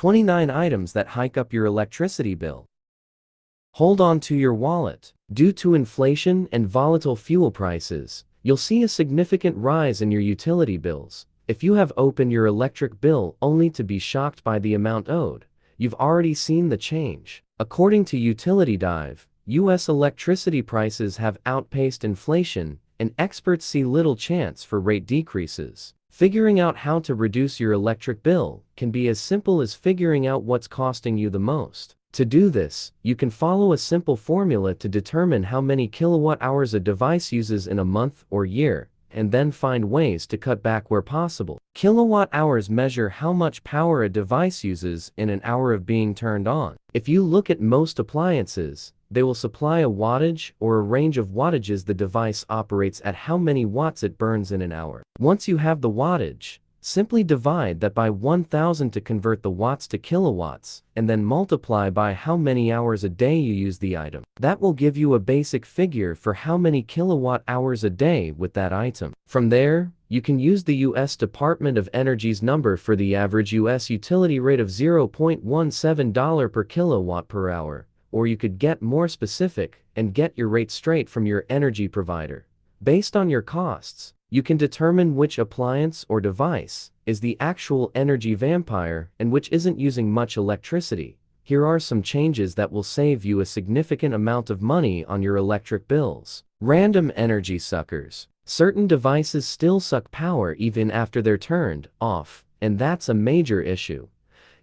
29 items that hike up your electricity bill. Hold on to your wallet. Due to inflation and volatile fuel prices, you'll see a significant rise in your utility bills. If you have opened your electric bill only to be shocked by the amount owed, you've already seen the change. According to Utility Dive, U.S. electricity prices have outpaced inflation, and experts see little chance for rate decreases. Figuring out how to reduce your electric bill can be as simple as figuring out what's costing you the most. To do this, you can follow a simple formula to determine how many kilowatt hours a device uses in a month or year, and then find ways to cut back where possible. Kilowatt hours measure how much power a device uses in an hour of being turned on. If you look at most appliances, they will supply a wattage or a range of wattages the device operates at how many watts it burns in an hour. Once you have the wattage, simply divide that by 1000 to convert the watts to kilowatts, and then multiply by how many hours a day you use the item. That will give you a basic figure for how many kilowatt hours a day with that item. From there, you can use the U.S. Department of Energy's number for the average U.S. utility rate of $0.17 per kilowatt per hour, or you could get more specific and get your rate straight from your energy provider. Based on your costs, you can determine which appliance or device is the actual energy vampire and which isn't using much electricity. Here are some changes that will save you a significant amount of money on your electric bills. Random energy suckers. Certain devices still suck power even after they're turned off, and that's a major issue.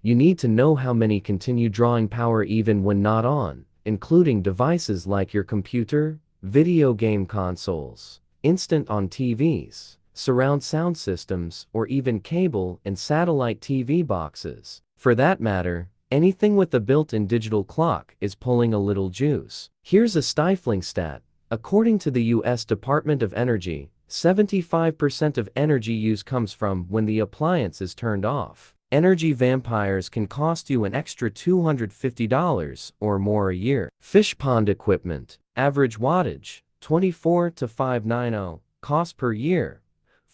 You need to know how many continue drawing power even when not on, including devices like your computer, video game consoles, instant-on TVs, surround sound systems, or even cable and satellite TV boxes. For that matter, anything with a built-in digital clock is pulling a little juice. Here's a stifling stat. According to the U.S. Department of Energy, 75% of energy use comes from when the appliance is turned off. Energy vampires can cost you an extra $250 or more a year. Fish pond equipment. Average wattage, 24 to 590. Cost per year,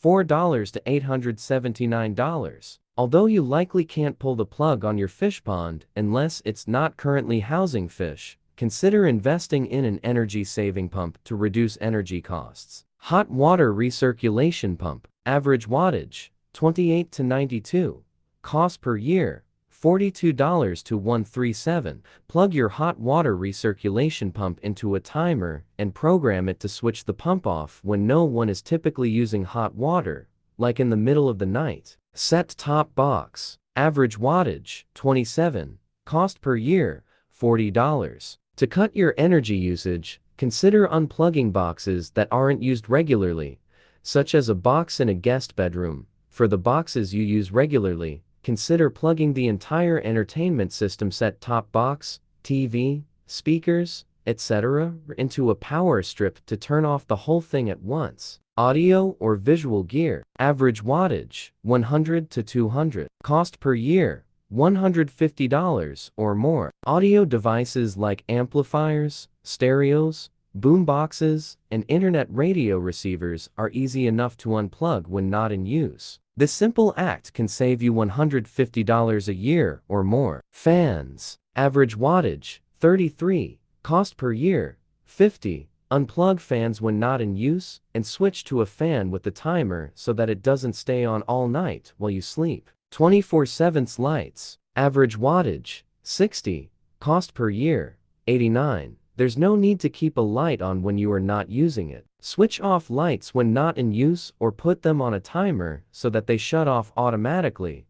$4 to $879. Although you likely can't pull the plug on your fish pond unless it's not currently housing fish, consider investing in an energy-saving pump to reduce energy costs. Hot water recirculation pump. Average wattage, 28 to 92. Cost per year, $42 to $137. Plug your hot water recirculation pump into a timer and program it to switch the pump off when no one is typically using hot water, like in the middle of the night. Set-top box. Average wattage, 27. Cost per year, $40. To cut your energy usage, consider unplugging boxes that aren't used regularly, such as a box in a guest bedroom. For the boxes you use regularly, consider plugging the entire entertainment system set-top box, TV, speakers, etc. into a power strip to turn off the whole thing at once. Audio or visual gear. Average wattage, 100 to 200. Cost per year, $150 or more. Audio devices like amplifiers, stereos, boomboxes, and internet radio receivers are easy enough to unplug when not in use. This simple act can save you $150 a year or more. Fans. Average wattage, 33. Cost per year, $50. Unplug fans when not in use and switch to a fan with the timer so that it doesn't stay on all night while you sleep. 24/7 lights. Average wattage, 60. Cost per year, $89. There's no need to keep a light on when you are not using it. Switch off lights when not in use or put them on a timer so that they shut off automatically.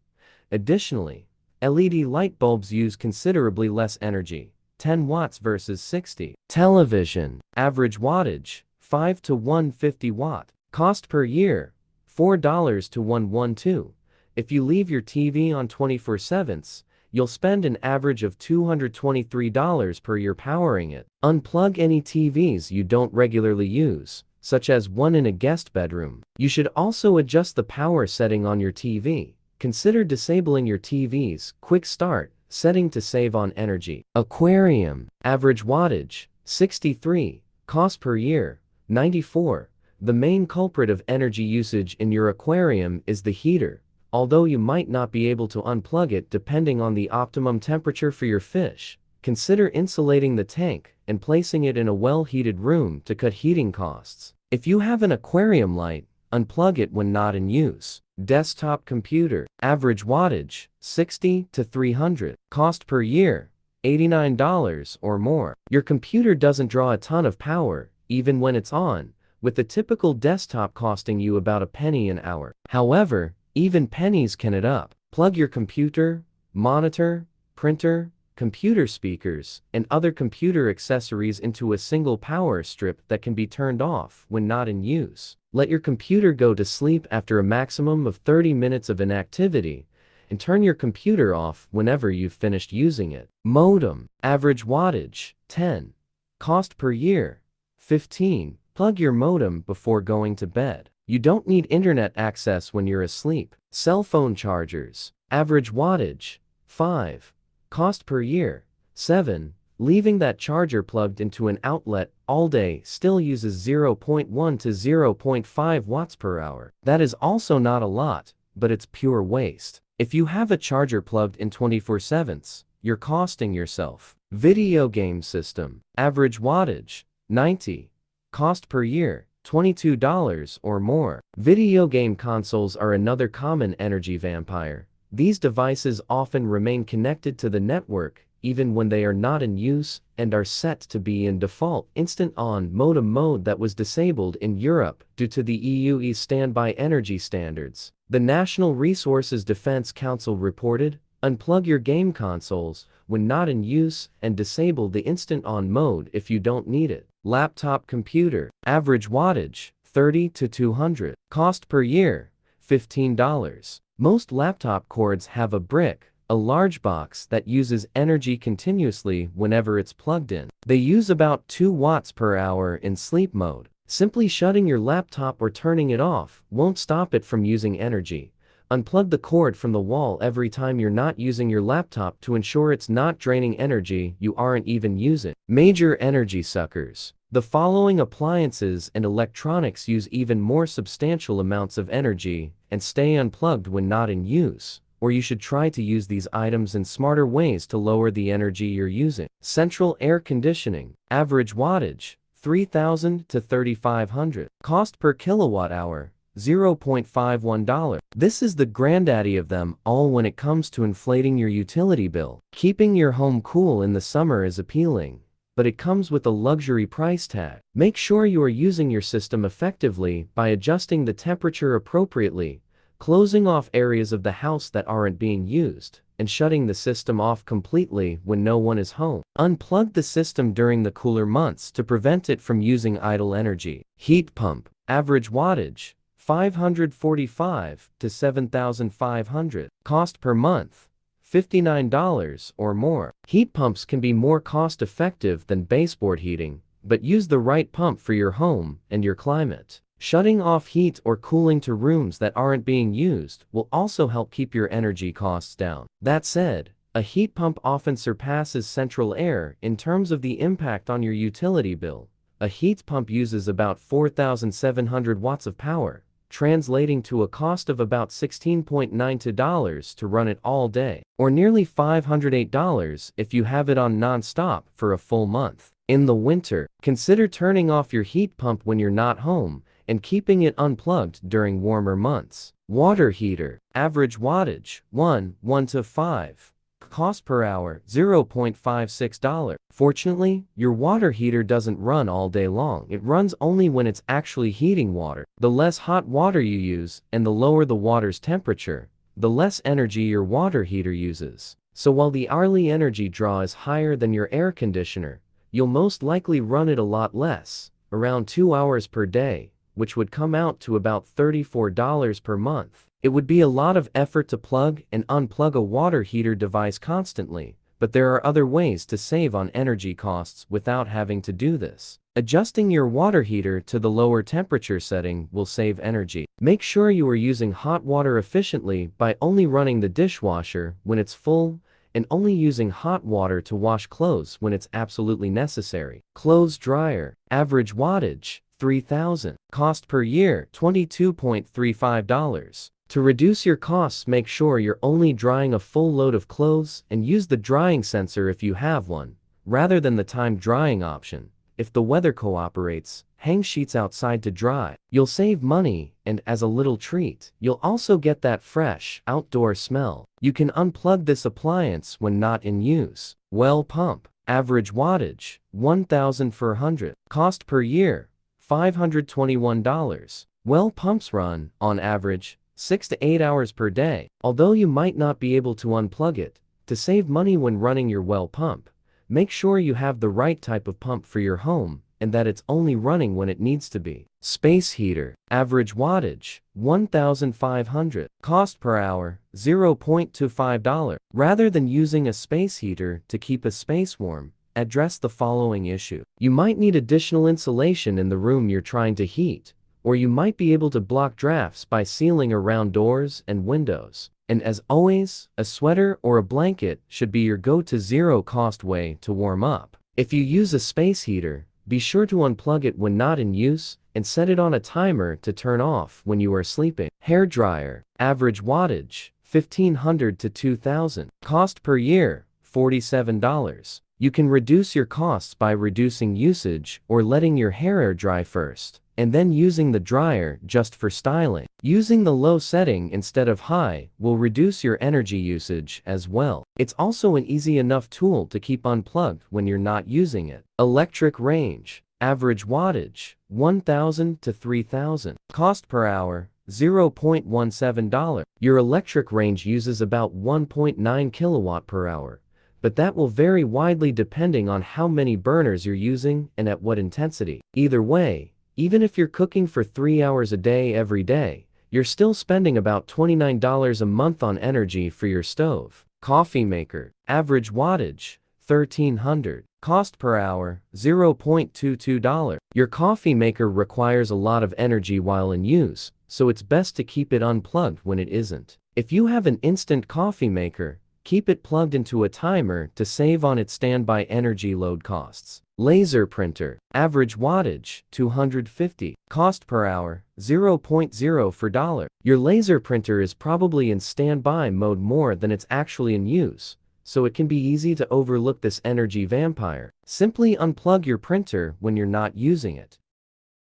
Additionally, LED light bulbs use considerably less energy, 10 watts versus 60. Television. Average wattage, 5 to 150 watt. Cost per year, $4 to $112. If you leave your TV on 24/7, you'll spend an average of $223 per year powering it. Unplug any TVs you don't regularly use, such as one in a guest bedroom. You should also adjust the power setting on your TV. Consider disabling your TV's quick start setting to save on energy. Aquarium. Average wattage, 63. Cost per year, $94. The main culprit of energy usage in your aquarium is the heater, Although you might not be able to unplug it depending on the optimum temperature for your fish, consider insulating the tank and placing it in a well-heated room to cut heating costs. If you have an aquarium light, unplug it when not in use. Desktop computer. Average wattage, 60 to 300. Cost per year, $89 or more. Your computer doesn't draw a ton of power, even when it's on, with the typical desktop costing you about a penny an hour. However, even pennies can add up. Plug your computer, monitor, printer, computer speakers, and other computer accessories into a single power strip that can be turned off when not in use. Let your computer go to sleep after a maximum of 30 minutes of inactivity, and turn your computer off whenever you've finished using it. Modem. Average wattage, 10. Cost per year, 15. Plug your modem before going to bed. You don't need internet access when you're asleep. Cell phone chargers. Average wattage, 5. Cost per year, 7. Leaving that charger plugged into an outlet all day still uses 0.1 to 0.5 watts per hour. That is also not a lot, but it's pure waste. If you have a charger plugged in 24/7, you're costing yourself. Video game system. Average wattage, 90. Cost per year, $22 or more. Video game consoles are another common energy vampire. These devices often remain connected to the network even when they are not in use and are set to be in default instant-on modem mode that was disabled in Europe due to the EU's standby energy standards. The National Resources Defense Council reported, unplug your game consoles when not in use and disable the instant-on mode if you don't need it. Laptop computer. Average wattage, 30 to 200. Cost per year, $15. Most laptop cords have a brick, a large box that uses energy continuously whenever it's plugged in. They use about 2 watts per hour in sleep mode. Simply shutting your laptop or turning it off won't stop it from using energy. Unplug the cord from the wall every time you're not using your laptop to ensure it's not draining energy you aren't even using. Major energy suckers. The following appliances and electronics use even more substantial amounts of energy and stay unplugged when not in use, or you should try to use these items in smarter ways to lower the energy you're using. Central air conditioning. Average wattage, 3,000 to 3,500. Cost per kilowatt hour, $0.51. This is the granddaddy of them all when it comes to inflating your utility bill. Keeping your home cool in the summer is appealing, but it comes with a luxury price tag. Make sure you are using your system effectively by adjusting the temperature appropriately, closing off areas of the house that aren't being used, and shutting the system off completely when no one is home. Unplug the system during the cooler months to prevent it from using idle energy. Heat pump. Average wattage, 545 to 7,500. Cost per month, $59 or more. Heat pumps can be more cost-effective than baseboard heating, but use the right pump for your home and your climate. Shutting off heat or cooling to rooms that aren't being used will also help keep your energy costs down. That said, a heat pump often surpasses central air in terms of the impact on your utility bill. A heat pump uses about 4,700 watts of power, translating to a cost of about $16.92 to run it all day, or nearly $508 if you have it on non-stop for a full month. In the winter, consider turning off your heat pump when you're not home and keeping it unplugged during warmer months. Water heater. Average wattage, 1 to 5. Cost per hour, $0.56. Fortunately, your water heater doesn't run all day long. It runs only when it's actually heating water. The less hot water you use and the lower the water's temperature, the less energy your water heater uses. So while the hourly energy draw is higher than your air conditioner, you'll most likely run it a lot less, around 2 hours per day, which would come out to about $34 per month. It would be a lot of effort to plug and unplug a water heater device constantly, but there are other ways to save on energy costs without having to do this. Adjusting your water heater to the lower temperature setting will save energy. Make sure you are using hot water efficiently by only running the dishwasher when it's full and only using hot water to wash clothes when it's absolutely necessary. Clothes dryer. Average wattage, 3,000. Cost per year, $22.35. To reduce your costs, make sure you're only drying a full load of clothes and use the drying sensor if you have one, rather than the time drying option. If the weather cooperates, hang sheets outside to dry. You'll save money, and as a little treat, you'll also get that fresh, outdoor smell. You can unplug this appliance when not in use. Well pump. Average wattage, 1,400. Cost per year, $521. Well pumps run, on average, 6 to 8 hours per day. Although you might not be able to unplug it, to save money when running your well pump, make sure you have the right type of pump for your home and that it's only running when it needs to be. Space heater. Average wattage, 1,500. Cost per hour, $0.25. Rather than using a space heater to keep a space warm, address the following issue. You might need additional insulation in the room you're trying to heat, or you might be able to block drafts by sealing around doors and windows. And as always, a sweater or a blanket should be your go-to zero-cost way to warm up. If you use a space heater, be sure to unplug it when not in use and set it on a timer to turn off when you are sleeping. Hair dryer. Average wattage, 1,500 to 2,000. Cost per year, $47. You can reduce your costs by reducing usage or letting your hair air dry first, and then using the dryer just for styling. Using the low setting instead of high will reduce your energy usage as well. It's also an easy enough tool to keep unplugged when you're not using it. Electric range. Average wattage, 1,000 to 3,000. Cost per hour, $0.17. Your electric range uses about 1.9 kilowatt per hour, but that will vary widely depending on how many burners you're using and at what intensity. Either way, even if you're cooking for 3 hours a day every day, you're still spending about $29 a month on energy for your stove. Coffee maker. Average wattage, 1,300. Cost per hour, $0.22. Your coffee maker requires a lot of energy while in use, so it's best to keep it unplugged when it isn't. If you have an instant coffee maker, keep it plugged into a timer to save on its standby energy load costs. Laser printer. Average wattage, 250. Cost per hour, $0.04. Your laser printer is probably in standby mode more than it's actually in use, so it can be easy to overlook this energy vampire. Simply unplug your printer when you're not using it.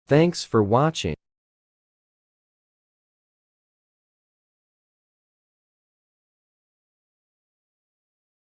Thanks for watching.